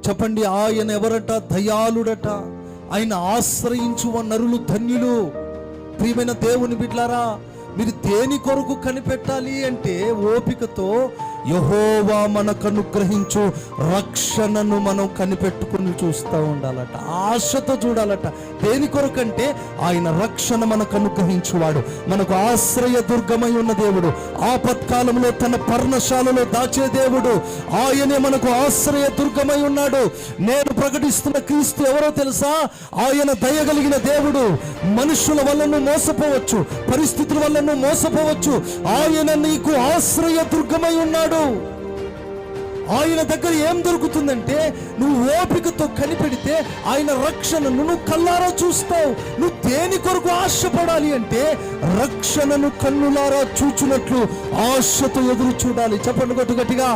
చెప్పండి, ఆయన ఎవరట? దయాళుడట. ఆయన ఆశ్రయించు నరులు ధన్యులు. ప్రియమైన దేవుని బిడ్డలారా, మీరు దేని కొరకు కనిపెట్టాలి అంటే ఓపికతో యెహోవా మనకు అనుగ్రహించు రక్షణను మనం కనిపెట్టుకుని చూస్తూ ఉండాలట, ఆశతో చూడాలట. దేని కొరకంటే ఆయన రక్షణ మనకు అనుగ్రహించువాడు, మనకు ఆశ్రయ దుర్గమై ఉన్న దేవుడు, ఆపత్కాలంలో తన పర్ణశాలలో దాచే దేవుడు. ఆయనే మనకు ఆశ్రయ దుర్గమై ఉన్నాడు. నేను ప్రకటిస్తున్న క్రీస్తు ఎవరో తెలుసా? ఆయన దయగలిగిన దేవుడు. మనుషుల వల్లను మోసపోవచ్చు, పరిస్థితుల వల్లను మోసపోవచ్చు. ఆయన నీకు ఆశ్రయ దుర్గమై ఉన్నాడు. ఆయన దగ్గర ఏం దొరుకుతుందంటే, నువ్వు ఓపికతో కనిపెడితే ఆయన రక్షణను నువ్వు కళ్ళారా చూస్తావు. నువ్వు దేని కొరకు ఆశపడాలి అంటే రక్షణను కన్నులారా చూచున్నట్లు ఆశతో ఎదురు చూడాలి. చెప్పండి గట్టిగా.